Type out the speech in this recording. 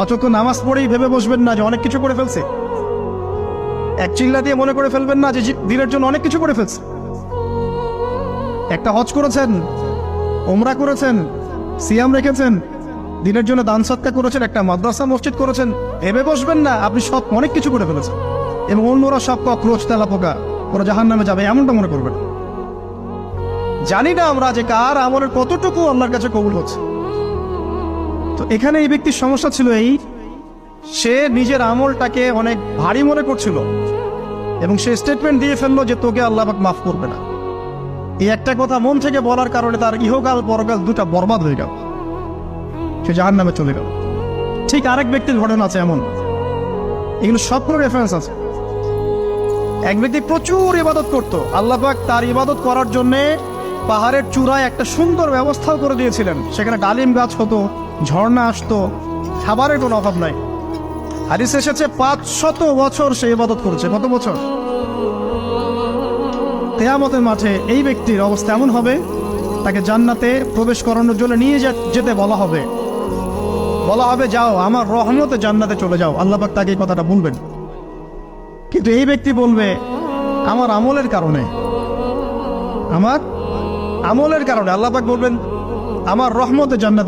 অচক্ষ নামাজ পড়েই ভেবে বসবেন না যে অনেক কিছু করে ফেলছে। এক চিল্লা দিয়ে মনে করে ফেলবেন না যে দিনের জন্য অনেক কিছু করে ফেলছে। একটা হজ করেছেন, ওমরা করেছেন, সিয়াম রেখেছেন, দিনের জন্য দান সৎকার করেছেন, একটা মাদ্রাসা মসজিদ করেছেন, ভেবে বসবেন না আপনি সব অনেক কিছু করে ফেলেছেন এবং অন্যরা সব কক্রোচ তেলা পোকা, ওরা জাহান্নামে যাবে এমনটা মনে করবেন। জানি না আমরা যে কার আমলের কতটুকু আল্লাহর কাছে কবুল হচ্ছে। তো এখানে এই ব্যক্তির সমস্যা ছিল এই, সে নিজের আমলটাকে অনেক ভারী মনে করছিল এবং সে স্টেটমেন্ট দিয়ে ফেললো যে তোকে আল্লাহ পাক মাফ করবে না। এই একটা কথা মন থেকে বলার কারণে তার ইহকাল পরকাল দুটা বরবাদ হয়ে গেল, সে জাহান্নামে চলে গেল। ঠিক আরেক ব্যক্তির ঘটনা আছে এমন, এগুলো সবগুলো রেফারেন্স আছে। এক ব্যক্তি প্রচুর ইবাদত করত, আল্লাহ পাক তার ইবাদত করার জন্যে পাহাড়ের চূড়ায় একটা সুন্দর ব্যবস্থাও করে দিয়েছিলেন। সেখানে ডালিম গাছ হতো, ঝর্ণা আসতো, খাবারের কোনো অভাব নাই। হাদিসে এসেছে 500 বছর সে ইবাদত করেছে। কত বছর? কিয়ামতের মাঠে এই ব্যক্তির অবস্থা এমন হবে, তাকে জান্নাতে প্রবেশ করানোর জন্য নিয়ে যেতে বলা হবে যাও আমার রহমতে জান্নাতে চলে যাও। আল্লাহ পাক তাকে এই কথাটা বলবেন, কিন্তু এই ব্যক্তি বলবে আমার আমলের কারণে আল্লাহ পাক বলবেন আমার রহমতে জান্নাতে